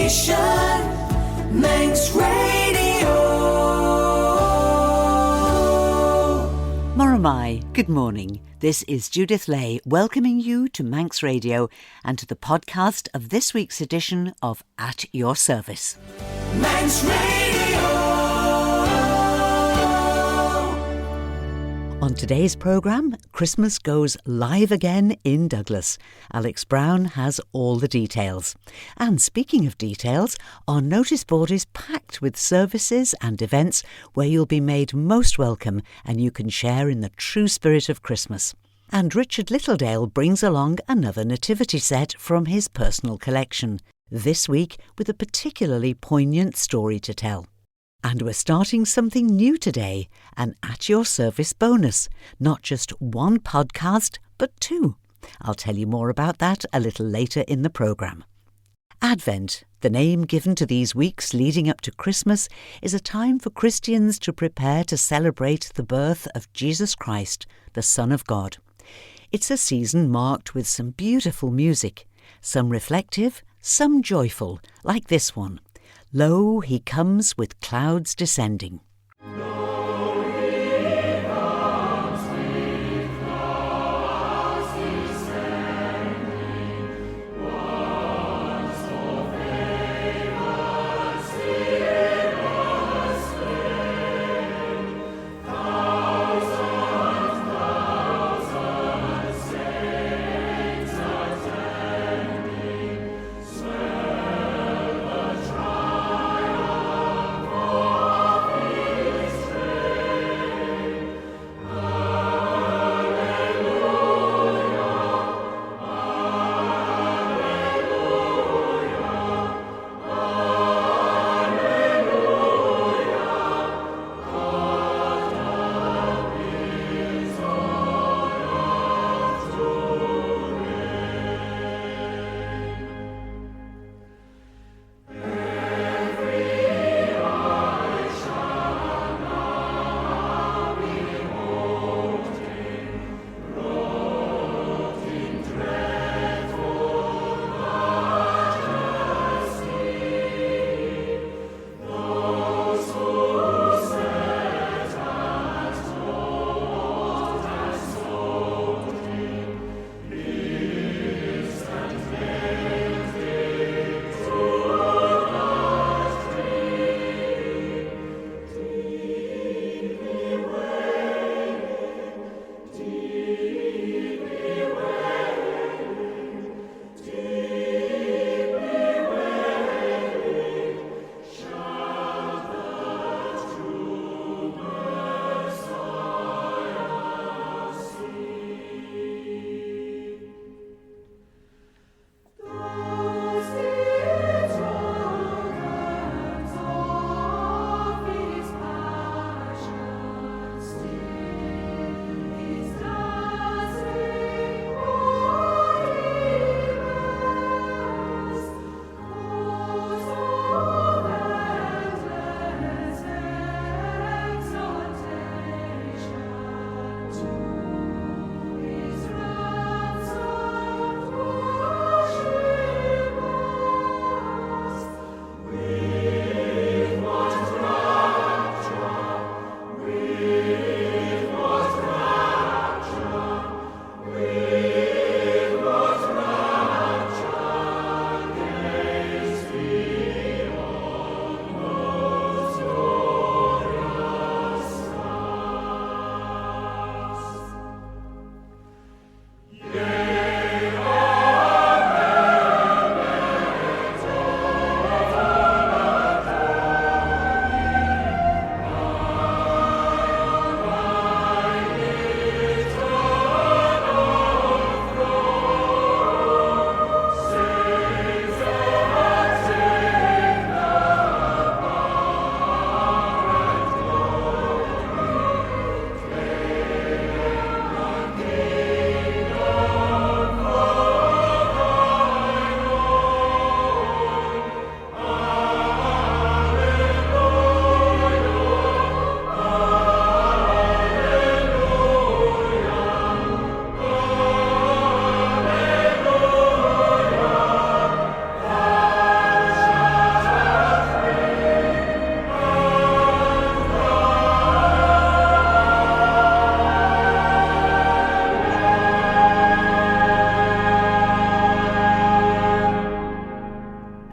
station, Manx Radio. Moramai, good morning. This is Judith Lay welcoming you to Manx Radio and to the podcast of this week's edition of At Your Service. Manx Radio. On today's programme, Christmas goes live again in Douglas. Alex Brown has all the details. And speaking of details, our notice board is packed with services and events where you'll be made most welcome and you can share in the true spirit of Christmas. And Richard Littledale brings along another nativity set from his personal collection, this week with a particularly poignant story to tell. And we're starting something new today, an At Your Service bonus. Not just one podcast, but two. I'll tell you more about that a little later in the programme. Advent, the name given to these weeks leading up to Christmas, is a time for Christians to prepare to celebrate the birth of Jesus Christ, the Son of God. It's a season marked with some beautiful music, some reflective, some joyful, like this one. Lo, he comes with clouds descending.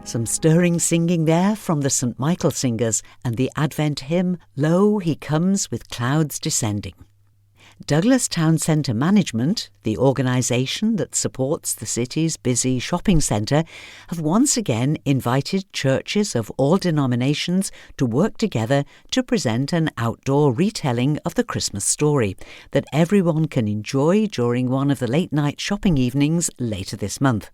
Some stirring singing there from the St Michael Singers and the Advent hymn, Lo, He Comes with Clouds Descending. Douglas Town Centre Management, the organisation that supports the city's busy shopping centre, have once again invited churches of all denominations to work together to present an outdoor retelling of the Christmas story that everyone can enjoy during one of the late-night shopping evenings later this month.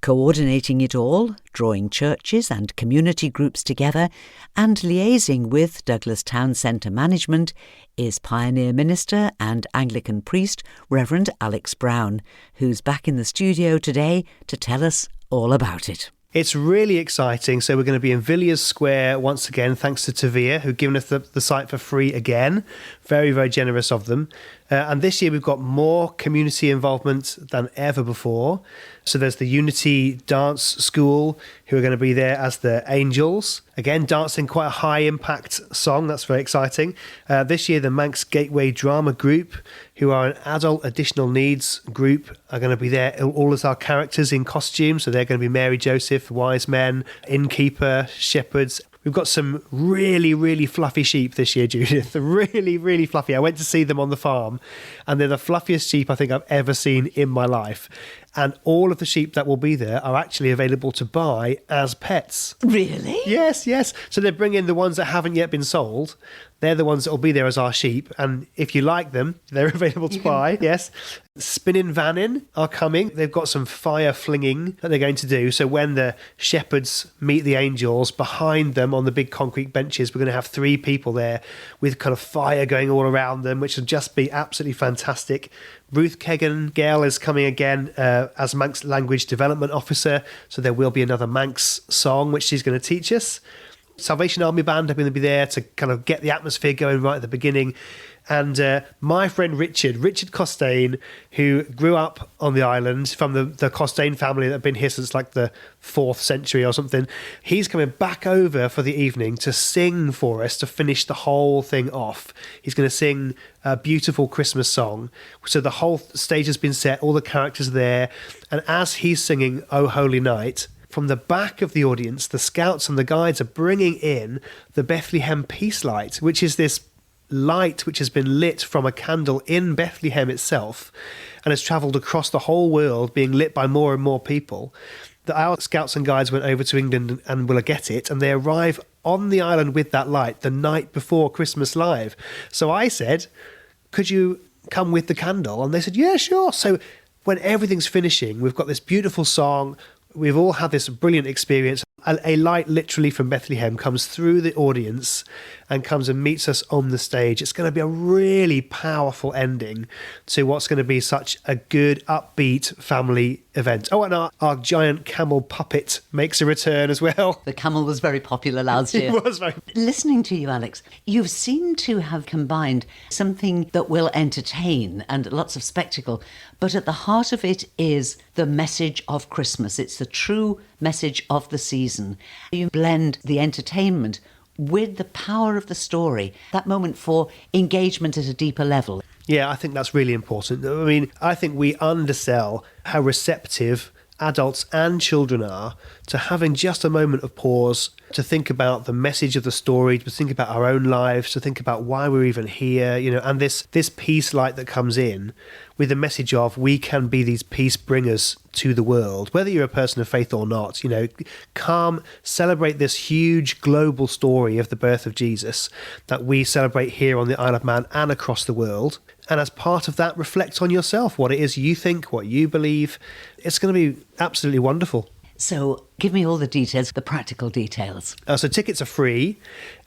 Coordinating it all, drawing churches and community groups together, and liaising with Douglas Town Centre Management is Pioneer Minister and Anglican priest Rev'd Alex Brown, who's back in the studio today to tell us all about it. It's really exciting. So we're going to be in Villiers Square once again, thanks to Tavia, who've given us the site for free again. Very, very generous of them. And this year we've got more community involvement than ever before. So there's the Unity Dance School, who are going to be there as the Angels. Again, dancing quite a high-impact song. That's very exciting. This year, the Manx Gateway Drama Group, who are an adult additional needs group, are going to be there, all as our characters in costume. So they're going to be Mary Joseph, wise men, innkeeper, shepherds. We've got some really, really fluffy sheep this year, Judith. They're really, really fluffy. I went to see them on the farm, and they're the fluffiest sheep I think I've ever seen in my life. And all of the sheep that will be there are actually available to buy as pets. Really? Yes, yes. So they bring in the ones that haven't yet been sold. They're the ones that will be there as our sheep. And if you like them, they're available to buy. Yes. Spinning Vannin are coming. They've got some fire flinging that they're going to do. So when the shepherds meet the angels, behind them on the big concrete benches, we're going to have 3 people there with kind of fire going all around them, which will just be absolutely fantastic. Ruth Kegan Gale is coming again as Manx Language Development Officer. So there will be another Manx song, which she's going to teach us. Salvation Army Band are going to be there to kind of get the atmosphere going right at the beginning. And my friend Richard Costain, who grew up on the island from the Costain family that have been here since like the 4th century or something, he's coming back over for the evening to sing for us to finish the whole thing off. He's going to sing a beautiful Christmas song. So the whole stage has been set, all the characters are there. And as he's singing O Holy Night, from the back of the audience, the scouts and the guides are bringing in the Bethlehem Peace Light, which is this light which has been lit from a candle in Bethlehem itself and has travelled across the whole world, being lit by more and more people. Our scouts and guides went over to England and will get it, and they arrive on the island with that light the night before Christmas Live. So I said, could you come with the candle? And they said, yeah, sure. So when everything's finishing, we've got this beautiful song. We've all had this brilliant experience. A light literally from Bethlehem comes through the audience and comes and meets us on the stage. It's going to be a really powerful ending to what's going to be such a good, upbeat family event. Oh, and our giant camel puppet makes a return as well. The camel was very popular last year. It was very. Listening to you, Alex, you seem to have combined something that will entertain and lots of spectacle, but at the heart of it is the message of Christmas. It's the true message of the season. You blend the entertainment with the power of the story, that moment for engagement at a deeper level. Yeah, I think that's really important. I mean, I think we undersell how receptive adults and children are to having just a moment of pause to think about the message of the story, to think about our own lives, to think about why we're even here, and this peace light that comes in with the message of we can be these peace bringers to the world, whether you're a person of faith or not. Come celebrate this huge global story of the birth of Jesus that we celebrate here on the Isle of Man and across the world. And as part of that, reflect on yourself, what it is you think, what you believe. It's going to be absolutely wonderful. So give me all the details, the practical details. So tickets are free.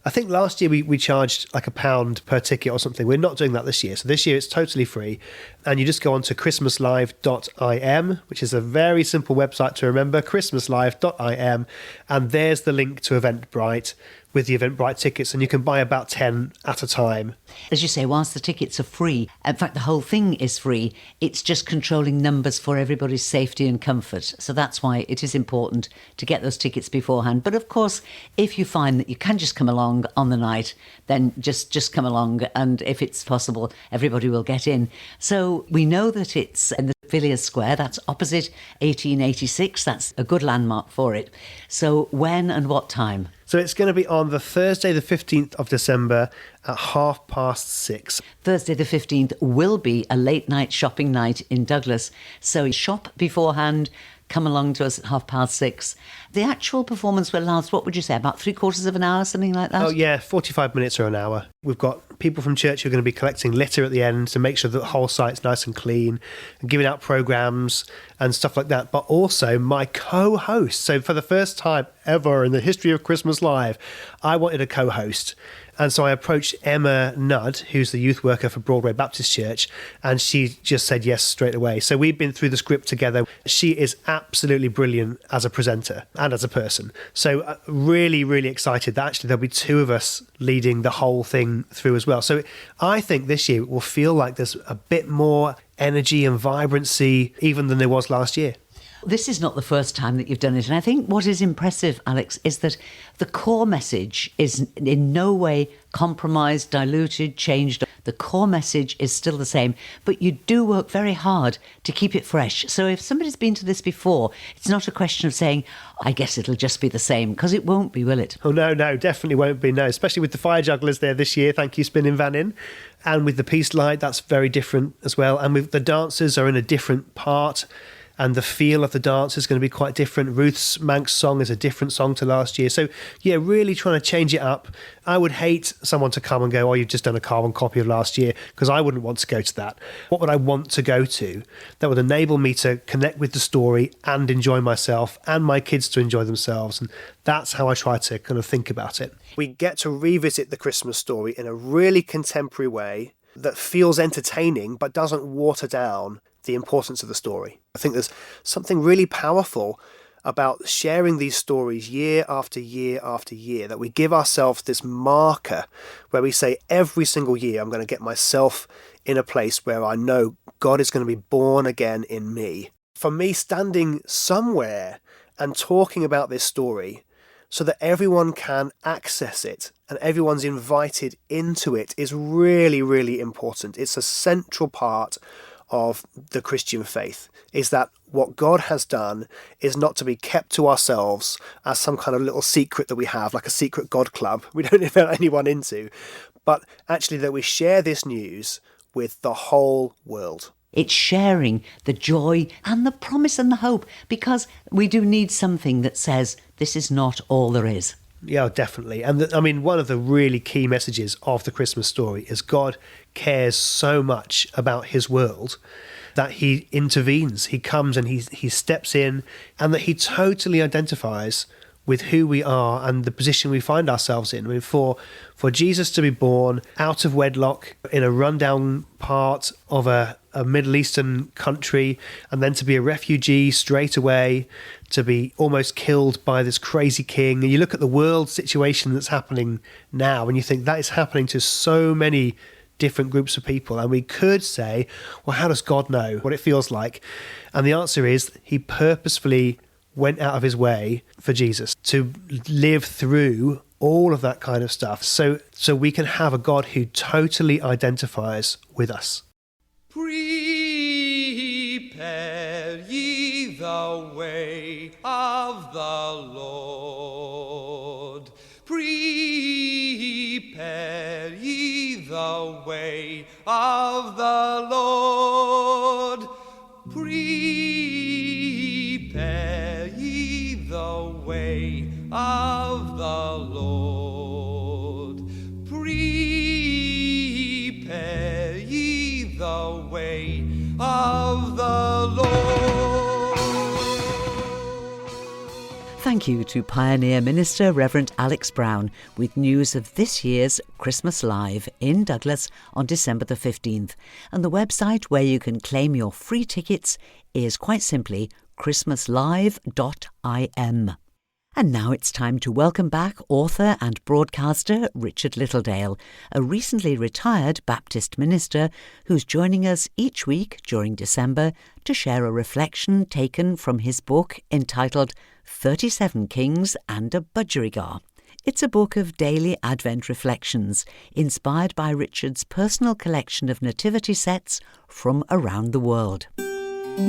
I think last year we charged like £1 per ticket or something. We're not doing that this year. So this year it's totally free. And you just go on to christmaslive.im, which is a very simple website to remember, christmaslive.im. And there's the link to Eventbrite with the Eventbrite tickets, and you can buy about 10 at a time. As you say, whilst the tickets are free, in fact, the whole thing is free, it's just controlling numbers for everybody's safety and comfort. So that's why it is important to get those tickets beforehand. But of course, if you find that you can just come along on the night, then just come along. And if it's possible, everybody will get in. So we know that it's in the Villiers Square, that's opposite 1886. That's a good landmark for it. So when and what time? So it's going to be on the Thursday, the 15th of December at 6:30. Thursday the 15th will be a late night shopping night in Douglas. So shop beforehand, come along to us at 6:30. The actual performance will last, what would you say, about 3/4 of an hour, something like that? Oh, yeah, 45 minutes or an hour. We've got people from church who are going to be collecting litter at the end to make sure that the whole site's nice and clean and giving out programmes and stuff like that. But also my co-host. So for the first time ever in the history of Christmas Live, I wanted a co-host. And so I approached Emma Nudd, who's the youth worker for Broadway Baptist Church, and she just said yes straight away. So we've been through the script together. She is absolutely brilliant as a presenter and as a person. So really, really excited that actually there'll be two of us leading the whole thing through as well. So I think this year it will feel like there's a bit more energy and vibrancy even than there was last year. This is not the first time that you've done it. And I think what is impressive, Alex, is that the core message is in no way compromised, diluted, changed. The core message is still the same, but you do work very hard to keep it fresh. So if somebody's been to this before, it's not a question of saying, I guess it'll just be the same, because it won't be, will it? Oh, no, definitely won't be, no. Especially with the fire jugglers there this year. Thank you, Spinning Van In. And with the peace light, that's very different as well. And with the dancers are in a different part. And the feel of the dance is going to be quite different. Ruth's Manx song is a different song to last year. So, yeah, really trying to change it up. I would hate someone to come and go, oh, you've just done a carbon copy of last year, because I wouldn't want to go to that. What would I want to go to that would enable me to connect with the story and enjoy myself and my kids to enjoy themselves? And that's how I try to kind of think about it. We get to revisit the Christmas story in a really contemporary way that feels entertaining but doesn't water down the importance of the story. I think there's something really powerful about sharing these stories year after year after year, that we give ourselves this marker where we say every single year I'm going to get myself in a place where I know God is going to be born again in me. For me, standing somewhere and talking about this story so that everyone can access it and everyone's invited into it is really, really important. It's a central part of the Christian faith, is that what God has done is not to be kept to ourselves as some kind of little secret that we have, like a secret God club we don't invite anyone into, but actually that we share this news with the whole world. It's sharing the joy and the promise and the hope, because we do need something that says this is not all there is. Yeah, definitely. And one of the really key messages of the Christmas story is God cares so much about his world that he intervenes. He comes and he steps in, and that he totally identifies with who we are and the position we find ourselves in. I mean, for Jesus to be born out of wedlock in a rundown part of a Middle Eastern country, and then to be a refugee straight away, to be almost killed by this crazy king. And you look at the world situation that's happening now, and you think that is happening to so many different groups of people. And we could say, well, how does God know what it feels like? And the answer is he purposefully went out of his way for Jesus to live through all of that kind of stuff, so we can have a God who totally identifies with us. Prepare ye the way of the Lord. Prepare ye the way of the Lord. Prepare ye the way of the Lord. Prepare ye the way of the Lord. Thank you to Pioneer Minister Rev'd Alex Brown with news of this year's Christmas Live in Douglas on December the 15th. And the website where you can claim your free tickets is quite simply christmaslive.im. And now it's time to welcome back author and broadcaster Richard Littledale, a recently retired Baptist minister who's joining us each week during December to share a reflection taken from his book entitled 37 Kings and a Budgerigar. It's a book of daily Advent reflections inspired by Richard's personal collection of nativity sets from around the world. Do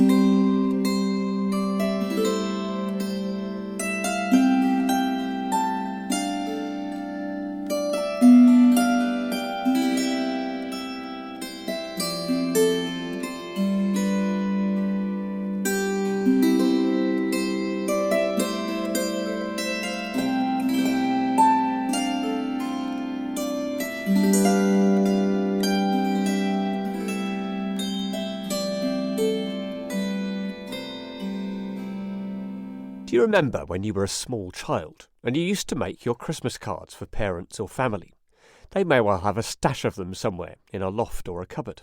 you remember when you were a small child and you used to make your Christmas cards for parents or family? They may well have a stash of them somewhere in a loft or a cupboard.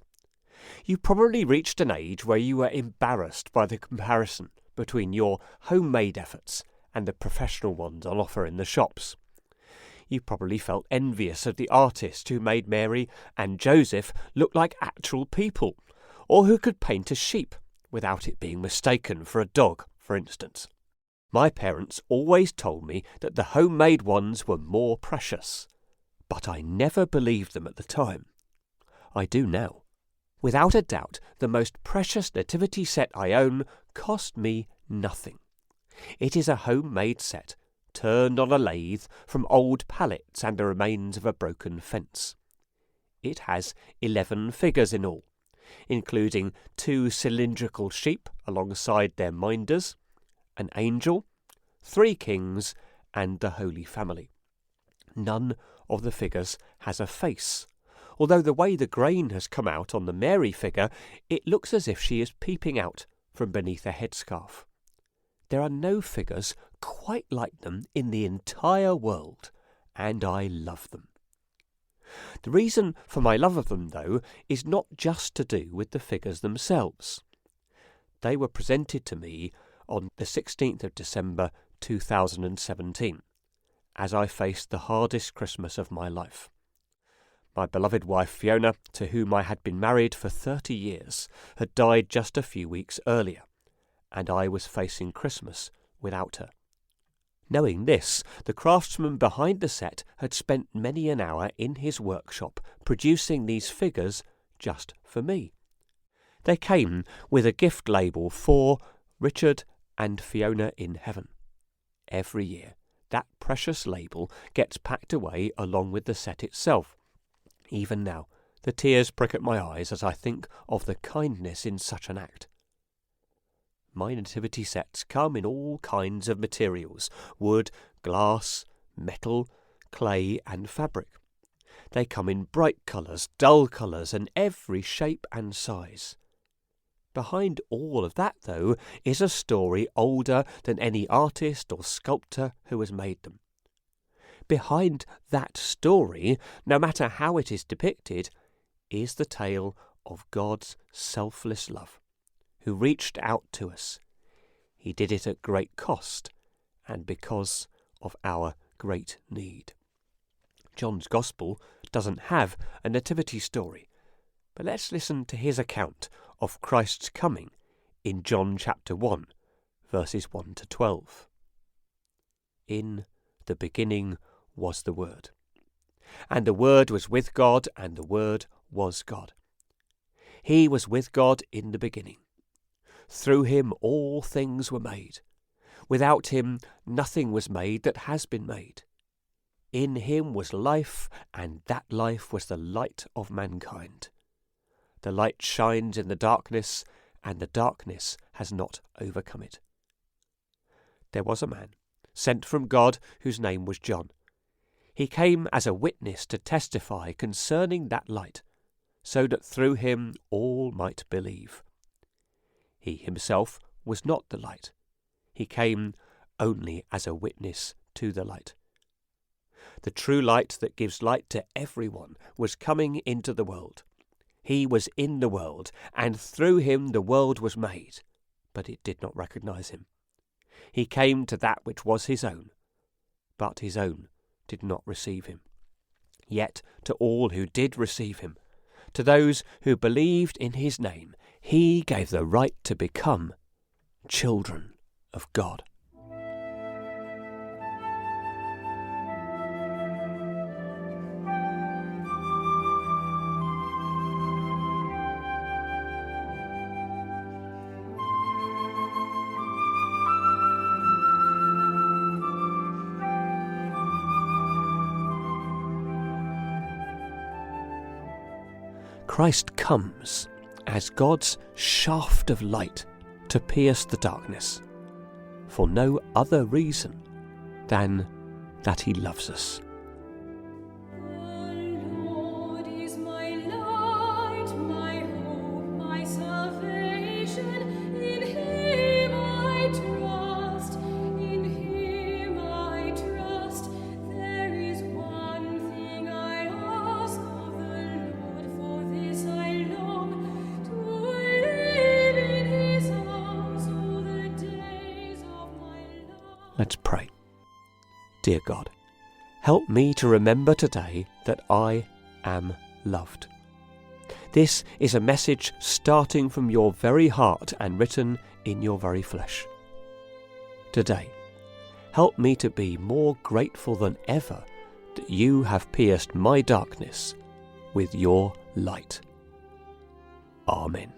You probably reached an age where you were embarrassed by the comparison between your homemade efforts and the professional ones on offer in the shops. You probably felt envious of the artist who made Mary and Joseph look like actual people, or who could paint a sheep without it being mistaken for a dog, for instance. My parents always told me that the homemade ones were more precious, but I never believed them at the time. I do now. Without a doubt, the most precious nativity set I own cost me nothing. It is a homemade set, turned on a lathe from old pallets and the remains of a broken fence. It has 11 figures in all, including 2 cylindrical sheep alongside their minders, an angel, 3 kings, and the Holy Family. None of the figures has a face, although the way the grain has come out on the Mary figure, it looks as if she is peeping out from beneath a headscarf. There are no figures quite like them in the entire world, and I love them. The reason for my love of them, though, is not just to do with the figures themselves. They were presented to me on the 16th of December 2017, as I faced the hardest Christmas of my life. My beloved wife Fiona, to whom I had been married for 30 years, had died just a few weeks earlier, and I was facing Christmas without her. Knowing this, the craftsman behind the set had spent many an hour in his workshop producing these figures just for me. They came with a gift label for Richard and Fiona in Heaven. Every year, that precious label gets packed away along with the set itself. Even now, the tears prick at my eyes as I think of the kindness in such an act. My nativity sets come in all kinds of materials: wood, glass, metal, clay and fabric. They come in bright colours, dull colours, and every shape and size. Behind all of that, though, is a story older than any artist or sculptor who has made them. Behind that story, no matter how it is depicted, is the tale of God's selfless love, who reached out to us. He did it at great cost, and because of our great need. John's Gospel doesn't have a nativity story, but let's listen to his account of Christ's coming in John chapter 1, verses 1 to 12. In the beginning was the Word, and the Word was with God, and the Word was God. He was with God in the beginning. Through him all things were made. Without him nothing was made that has been made. In him was life, and that life was the light of mankind. The light shines in the darkness, and the darkness has not overcome it. There was a man sent from God whose name was John. He came as a witness to testify concerning that light, so that through him all might believe. He himself was not the light. He came only as a witness to the light. The true light that gives light to everyone was coming into the world. He was in the world, and through him the world was made, but it did not recognize him. He came to that which was his own, but his own did not receive him. Yet to all who did receive him, to those who believed in his name, he gave the right to become children of God. Christ comes as God's shaft of light to pierce the darkness, for no other reason than that he loves us. Let's pray. Dear God, help me to remember today that I am loved. This is a message starting from your very heart and written in your very flesh. Today, help me to be more grateful than ever that you have pierced my darkness with your light. Amen.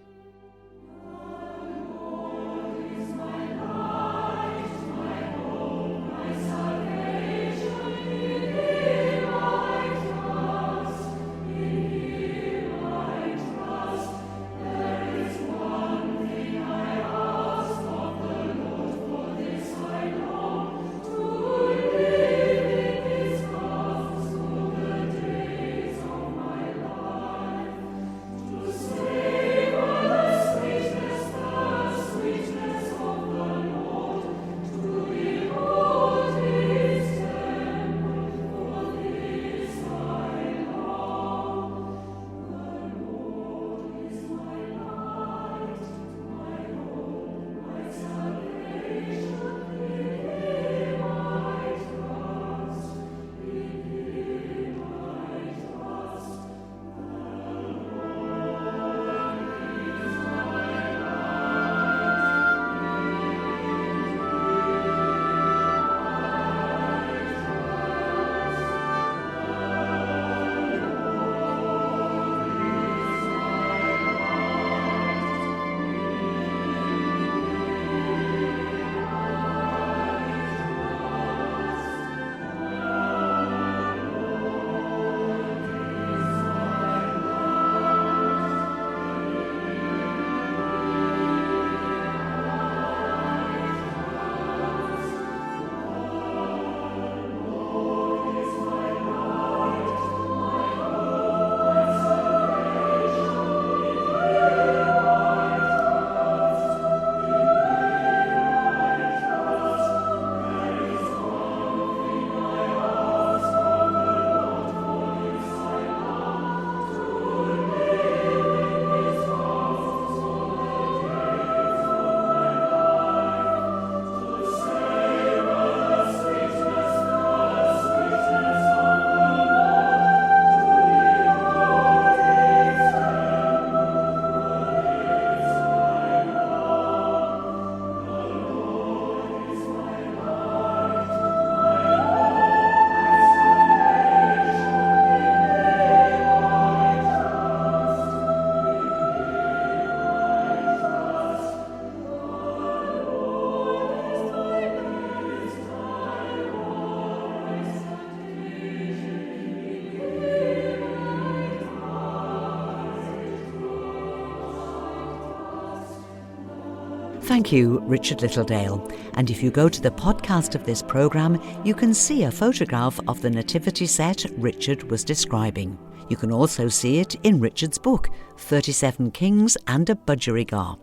Thank you, Richard Littledale. And if you go to the podcast of this programme, you can see a photograph of the nativity set Richard was describing. You can also see it in Richard's book, 37 Kings and a Budgerigar.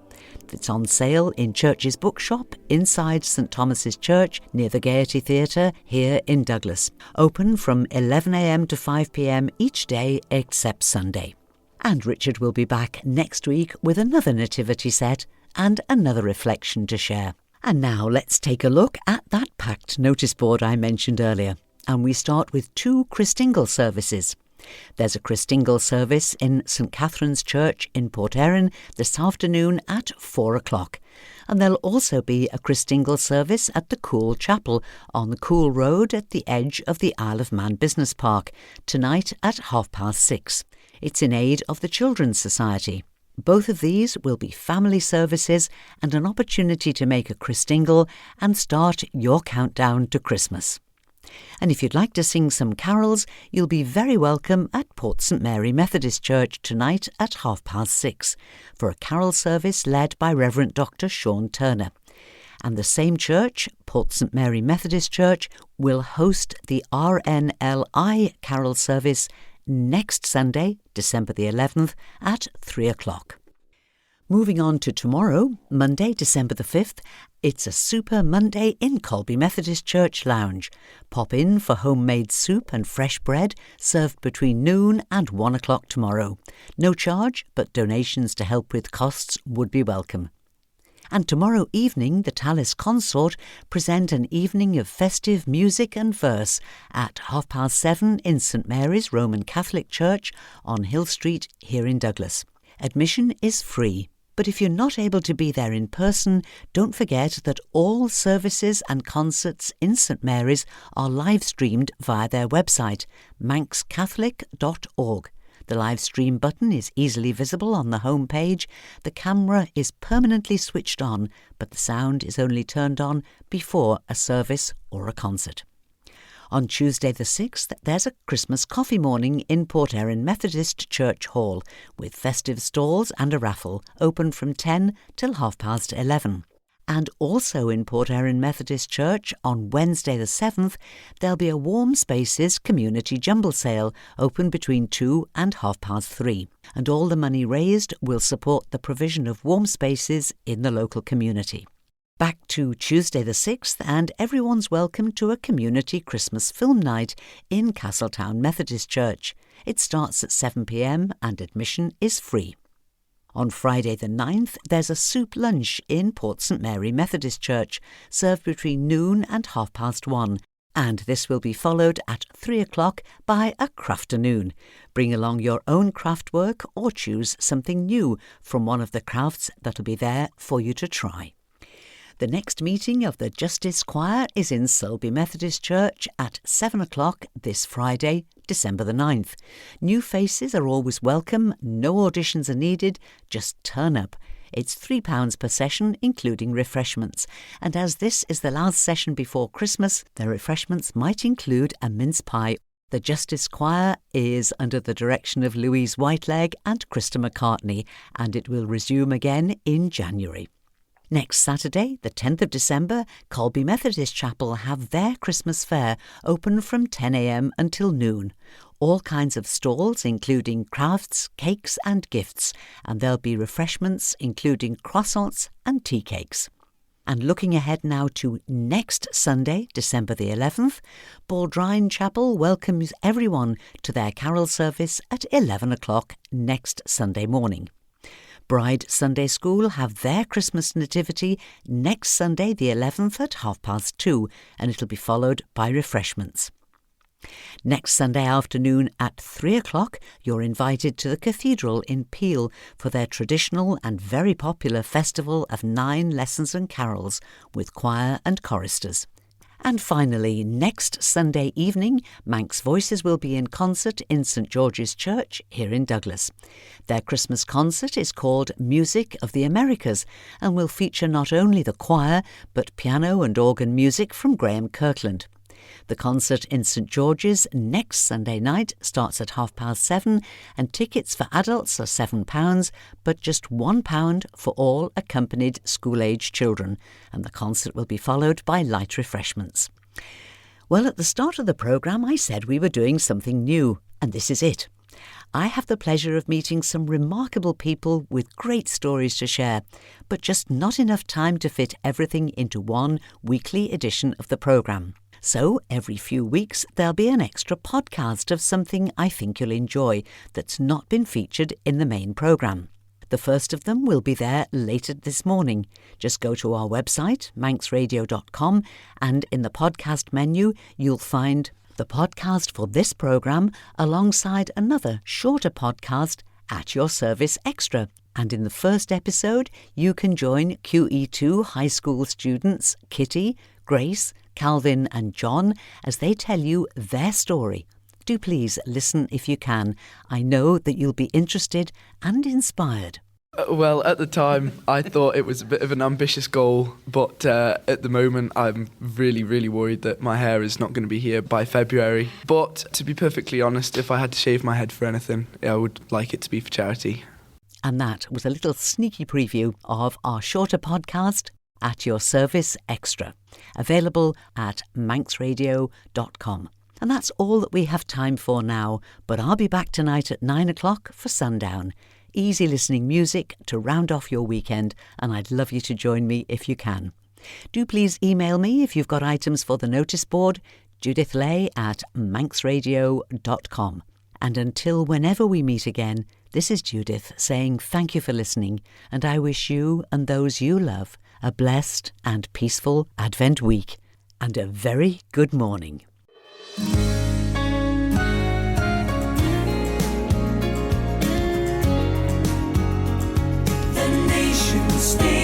It's on sale in Church's Bookshop inside St Thomas's Church near the Gaiety Theatre here in Douglas. Open from 11am to 5pm each day except Sunday. And Richard will be back next week with another nativity set and another reflection to share. And now let's take a look at that packed notice board I mentioned earlier. And we start with 2 Christingle services. There's a Christingle service in St Catherine's Church in Port Erin this afternoon at 4 o'clock. And there'll also be a Christingle service at the Cool Chapel on the Cool Road at the edge of the Isle of Man Business Park tonight at 6:30. It's in aid of the Children's Society. Both of these will be family services and an opportunity to make a Christingle and start your countdown to Christmas. And if you'd like to sing some carols, you'll be very welcome at Port St Mary Methodist Church tonight at 6:30 for a carol service led by Reverend Dr. Sean Turner. And the same church, Port St Mary Methodist Church, will host the RNLI carol service next Sunday, December the 11th at 3 o'clock. Moving on to tomorrow, Monday, December the 5th, it's a Super Monday in Colby Methodist Church Lounge. Pop in for homemade soup and fresh bread served between noon and 1 o'clock tomorrow. No charge, but donations to help with costs would be welcome. And tomorrow evening, the Tallis Consort present an evening of festive music and verse at 7:30 in St Mary's Roman Catholic Church on Hill Street here in Douglas. Admission is free. But if you're not able to be there in person, don't forget that all services and concerts in St Mary's are live streamed via their website, manxcatholic.org. The live stream button is easily visible on the home page. The camera is permanently switched on, but the sound is only turned on before a service or a concert. On Tuesday the 6th, there's a Christmas coffee morning in Port Erin Methodist Church Hall with festive stalls and a raffle, open from 10 till 11:30. And also in Port Erin Methodist Church on Wednesday the 7th, there'll be a Warm Spaces community jumble sale, open between 2 and 3:30. And all the money raised will support the provision of warm spaces in the local community. Back to Tuesday the 6th, and everyone's welcome to a community Christmas film night in Castletown Methodist Church. It starts at 7 p.m. and admission is free. On Friday the 9th, there's a soup lunch in Port St Mary Methodist Church, served between noon and 1:30, and this will be followed at 3 o'clock by a crafternoon. Bring along your own craft work or choose something new from one of the crafts that'll be there for you to try. The next meeting of the Justice Choir is in Sulby Methodist Church at 7 o'clock this Friday, December the 9th. New faces are always welcome, no auditions are needed, just turn up. It's £3 per session, including refreshments. And as this is the last session before Christmas, the refreshments might include a mince pie. The Justice Choir is under the direction of Louise Whiteleg and Krista McCartney, and it will resume again in January. Next Saturday, the 10th of December, Colby Methodist Chapel have their Christmas fair open from 10 a.m. until noon. All kinds of stalls, including crafts, cakes and gifts, and there'll be refreshments, including croissants and tea cakes. And looking ahead now to next Sunday, December the 11th, Baldrine Chapel welcomes everyone to their carol service at 11 o'clock next Sunday morning. Bride Sunday School have their Christmas nativity next Sunday the 11th at 2:30, and it'll be followed by refreshments. Next Sunday afternoon at 3 o'clock, you're invited to the Cathedral in Peel for their traditional and very popular festival of 9 lessons and carols with choir and choristers. And finally, next Sunday evening, Manx Voices will be in concert in St George's Church here in Douglas. Their Christmas concert is called Music of the Americas and will feature not only the choir but piano and organ music from Graham Kirkland. The concert in St George's next Sunday night starts at 7:30, and tickets for adults are £7, but just £1 for all accompanied school-age children, and the concert will be followed by light refreshments. Well, at the start of the programme I said we were doing something new, and this is it. I have the pleasure of meeting some remarkable people with great stories to share, but just not enough time to fit everything into one weekly edition of the programme. So, every few weeks, there'll be an extra podcast of something I think you'll enjoy that's not been featured in the main programme. The first of them will be there later this morning. Just go to our website, manxradio.com, and in the podcast menu, you'll find the podcast for this programme alongside another shorter podcast at your service extra. And in the first episode, you can join QE2 high school students Kitty, Grace, Calvin and John as they tell you their story. Do please listen if you can. I know that you'll be interested and inspired. Well, at the time, I thought it was a bit of an ambitious goal, but at the moment, I'm really, really worried that my hair is not going to be here by February. But to be perfectly honest, if I had to shave my head for anything, I would like it to be for charity. And that was a little sneaky preview of our shorter podcast, At Your Service Extra, available at manxradio.com. And that's all that we have time for now, but I'll be back tonight at 9 o'clock for Sundown. Easy listening music to round off your weekend, and I'd love you to join me if you can. Do please email me if you've got items for the notice board, judithlay@manxradio.com. And until whenever we meet again, this is Judith saying thank you for listening, and I wish you and those you love a blessed and peaceful Advent week, and a very good morning. The nation stands.